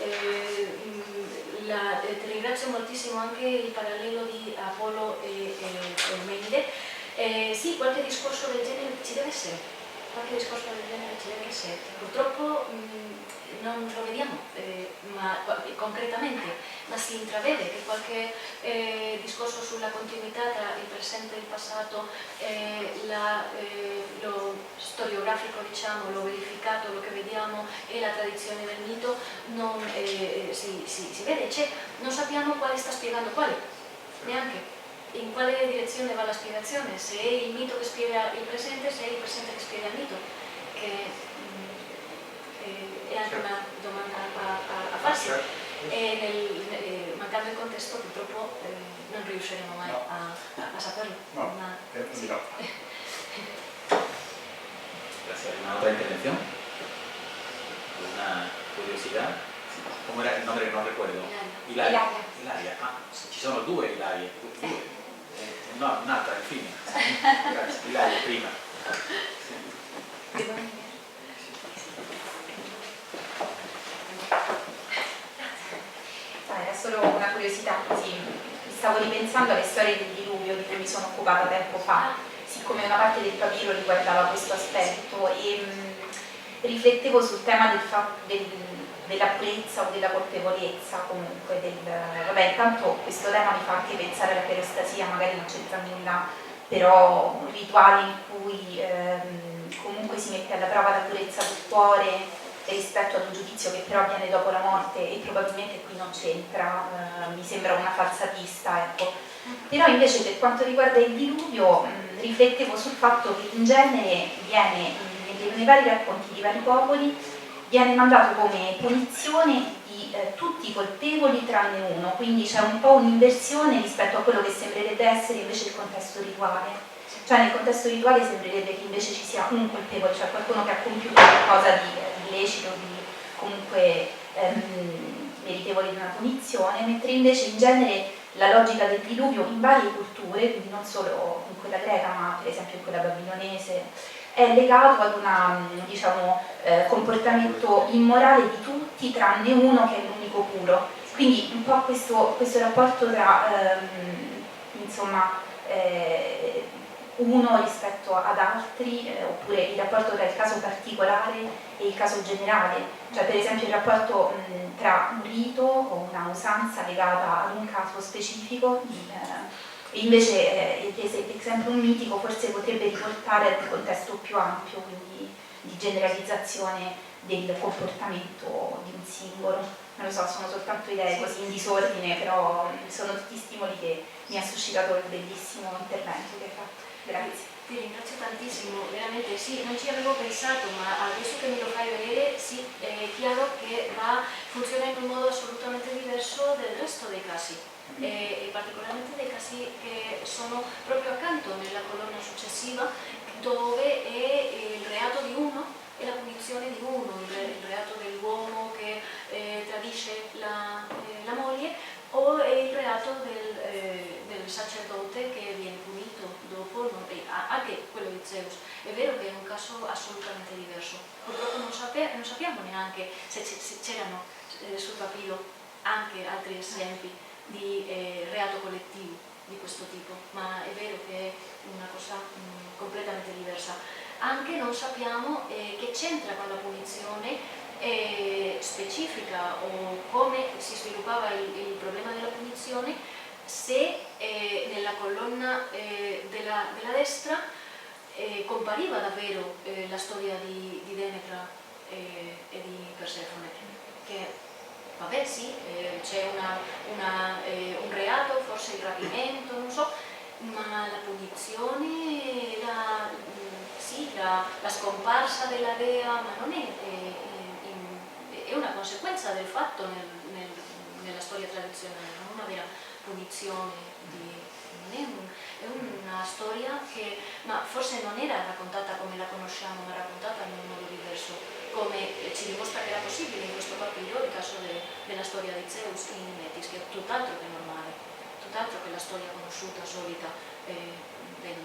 ti ringrazio moltissimo anche il parallelo di Apollo e Eumenide. Sì, qualche discorso del genere ci deve essere. Purtroppo non lo vediamo concretamente, ma si intravede che qualche discorso sulla continuità tra il presente e il passato, lo storiografico, diciamo, lo verificato, lo che vediamo e la tradizione del mito non si vede, non sappiamo quale sta spiegando quale, neanche. In quale direzione va la spiegazione, se è il mito che spiega il presente, se è il presente che spiega il mito, che è anche una domanda a farsi. E mancando il contesto purtroppo non riusciremo mai a saperlo. Sì. Gracias. ¿Una otra intervención? ¿Una curiosidad? ¿Cómo era il nome che non ricordo? Ilaria. Ci sono due Ilarie. No, un'altra infine. Grazie. Ilaria prima. Era solo una curiosità così. Stavo ripensando alle storie del diluvio di cui mi sono occupata tempo fa, siccome una parte del papiro riguardava questo aspetto e riflettevo sul tema della purezza o della colpevolezza, comunque vabbè, intanto questo tema mi fa anche pensare alla perostasia, magari non c'entra nulla, però un rituale in cui comunque si mette alla prova la purezza del cuore rispetto ad un giudizio che però avviene dopo la morte e probabilmente qui non c'entra, mi sembra una falsa pista, ecco. Però invece per quanto riguarda il diluvio riflettevo sul fatto che in genere viene nei vari racconti di vari popoli viene mandato come punizione di tutti i colpevoli tranne uno, quindi c'è un po' un'inversione rispetto a quello che sembrerebbe essere invece il contesto rituale. Cioè nel contesto rituale sembrerebbe che invece ci sia un colpevole, cioè qualcuno che ha compiuto qualcosa di illecito, di comunque meritevole di una punizione, mentre invece in genere la logica del diluvio in varie culture, quindi non solo in quella greca ma per esempio in quella babilonese, è legato ad un diciamo, comportamento immorale di tutti tranne uno che è l'unico puro. Quindi un po' questo rapporto tra insomma, uno rispetto ad altri, oppure il rapporto tra il caso particolare e il caso generale, cioè per esempio il rapporto tra un rito o una usanza legata ad un caso specifico, e invece l'esempio mitico forse potrebbe riportare ad un contesto più ampio, quindi di generalizzazione del comportamento di un singolo. Non lo so, sono soltanto idee così in disordine, però sono tutti stimoli che mi ha suscitato il bellissimo intervento che hai fatto. Grazie. Ti ringrazio tantissimo, veramente sì, non ci avevo pensato, ma adesso che me lo fai vedere, sì, è chiaro che funziona in un modo assolutamente diverso del resto dei casi, e particolarmente dei casi che sono proprio accanto nella colonna successiva, dove è il reato di uno e la punizione di uno, il reato dell'uomo che tradisce la moglie, o è il reato del sacerdote che viene punito dopo, anche quello di Zeus. È vero che è un caso assolutamente diverso. Purtroppo non sappiamo neanche se c'erano sul papiro anche altri esempi di reato collettivo di questo tipo, ma è vero che è una cosa completamente diversa. Anche non sappiamo che c'entra con la punizione specifica o come si sviluppava il problema della punizione, se nella colonna della destra compariva davvero la storia di Demetra e di Persefone, che vabbè sì, c'è un reato, forse il rapimento, non so, ma la punizione, la scomparsa della dea, ma non è una conseguenza del fatto nella storia tradizionale, non una vera punizione, è una storia che ma forse non era raccontata come la conosciamo, ma raccontata in un modo diverso, come ci dimostra che era possibile in questo papiro il caso della storia di Zeus in Metis, che è tutt'altro che normale, tutt'altro che la storia conosciuta, solita e ben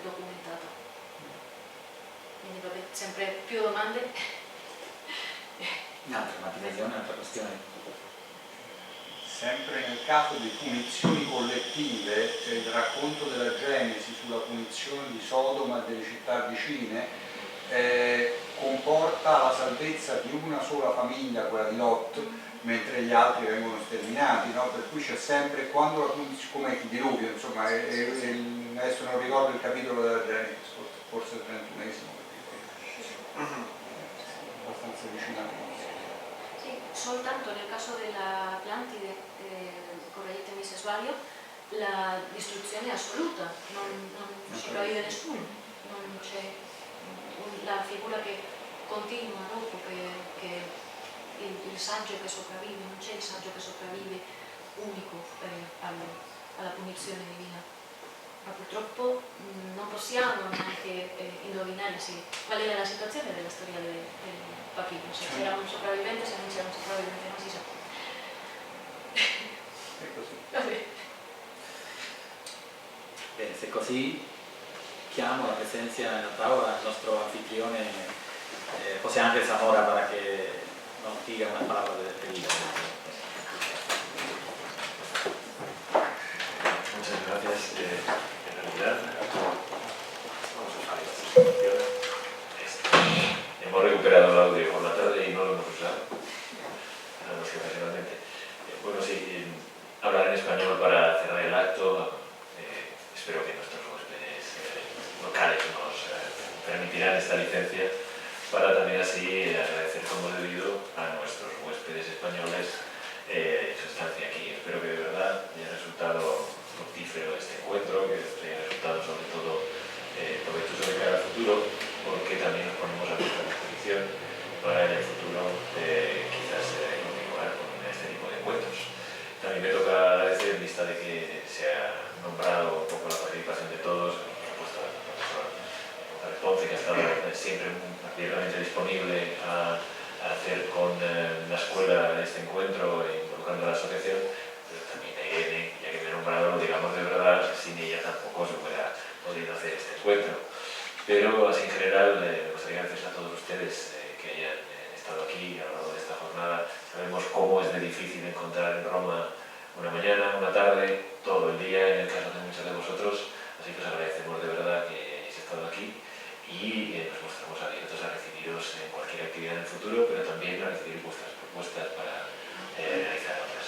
documentata. Quindi vabbè, sempre più domande? Un'altra mativazione, un'altra questione. Sempre nel caso di punizioni collettive, il racconto della Genesi sulla punizione di Sodoma e delle città vicine comporta la salvezza di una sola famiglia, quella di Lot, mentre gli altri vengono sterminati, no? Per cui c'è sempre, quando la punizione, come il diluvio, insomma, adesso non ricordo il capitolo della Genesi, forse il 31esimo capitolo, abbastanza vicino a noi. Soltanto nel caso dell'Atlantide, correggetemi se sbaglio, la distruzione è assoluta, non sopravvive nessuno, non c'è la figura che continua dopo, che il saggio che sopravvive, non c'è il saggio che sopravvive unico alla punizione divina. Ma purtroppo non possiamo neanche indovinare qual era la situazione della storia del papiro, se c'era un sopravvivente, se non c'era un sopravvivente, non si sa. È così. Vabbè. Bene, se così chiamo la presenza nella tavola del nostro anfitrione José Ángel Zamora para que nos diga unas palabras de despedida. Muchas gracias. En realidad, vamos a hacer las presentaciones. Hemos recuperado el audio por la tarde y no lo hemos usado, nada más que ocasionalmente. Bueno, sí, hablar en español para cerrar el acto. Espero que nuestros huéspedes locales nos permitirán esta licencia para también así agradecer como debido a nuestros huéspedes españoles a hacer con la escuela este encuentro, involucrando a la asociación, pero también a Irene, ya que me he nombrado, digamos de verdad, sin ella tampoco se hubiera podido hacer este encuentro. Pero así en general, me gustaría agradecer a todos ustedes que hayan estado aquí a lo largo de esta jornada. Sabemos cómo es de difícil encontrar en Roma una mañana, una tarde, todo el día, en el caso de muchos de vosotros, así que os agradecemos de verdad que hayáis estado aquí y nos mostramos abiertos a recibiros en cualquier actividad en el futuro, pero también a recibir vuestras propuestas para realizar otras.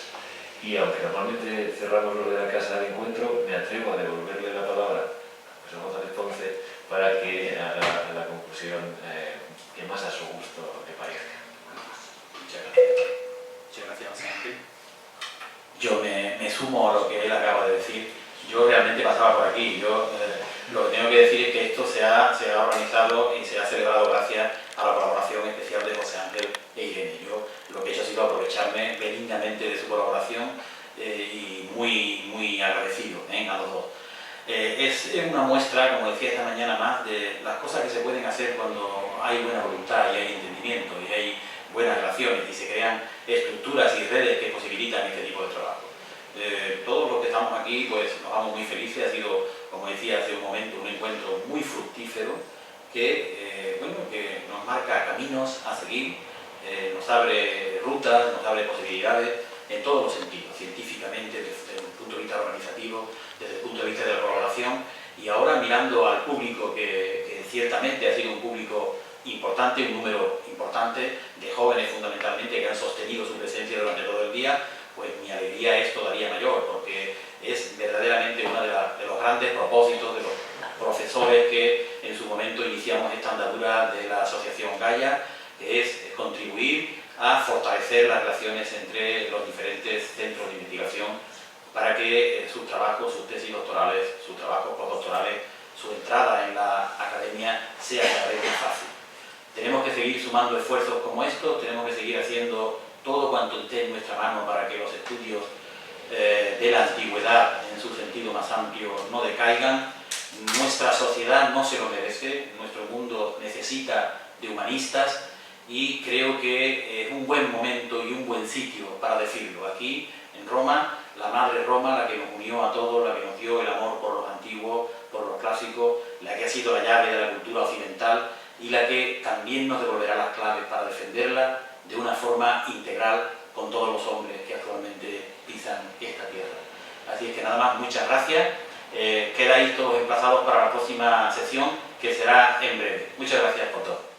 Y aunque normalmente cerramos lo de la casa de encuentro, me atrevo a devolverle la palabra a José González Ponce para que haga la conclusión que más a su gusto le parezca. Muchas gracias. Muchas gracias, Ángel. Yo me sumo a lo que él acaba de decir. Yo realmente pasaba por aquí. Yo lo que tengo que decir es que esto se ha organizado y se ha celebrado gracias a la colaboración especial de José Ángel e Irene. Yo lo que he hecho ha sido aprovecharme benignamente de su colaboración y muy agradecido a los dos. Es una muestra, como decía esta mañana más, de las cosas que se pueden hacer cuando hay buena voluntad y hay entendimiento y hay buenas relaciones y se crean estructuras y redes que posibilitan este tipo de trabajo. Todos los que estamos aquí pues nos vamos muy felices. Ha sido, como decía hace un momento, un encuentro muy fructífero que, que nos marca caminos a seguir, nos abre rutas, nos abre posibilidades en todos los sentidos, científicamente, desde el punto de vista organizativo, desde el punto de vista de la colaboración, y ahora mirando al público que ciertamente ha sido un público importante, un número importante de jóvenes fundamentalmente que han sostenido su presencia durante todo el día, pues mi alegría es todavía mayor, porque es verdaderamente uno de los grandes propósitos de los profesores que en su momento iniciamos esta andadura de la Asociación Gaia, que es contribuir a fortalecer las relaciones entre los diferentes centros de investigación para que sus trabajos, sus tesis doctorales, sus trabajos postdoctorales, su entrada en la academia sea cada vez más fácil. Tenemos que seguir sumando esfuerzos como estos, tenemos que seguir haciendo todo cuanto esté en nuestra mano para que los estudios de la antigüedad, en su sentido más amplio, no decaigan. Nuestra sociedad no se lo merece, nuestro mundo necesita de humanistas y creo que es un buen momento y un buen sitio para decirlo. Aquí, en Roma, la madre Roma, la que nos unió a todos, la que nos dio el amor por los antiguos, por los clásicos, la que ha sido la llave de la cultura occidental y la que también nos devolverá las claves para defenderla de una forma integral con todos los hombres que actualmente pisan esta tierra. Así es que nada más, muchas gracias. Quedáis todos emplazados para la próxima sesión, que será en breve. Muchas gracias por todo.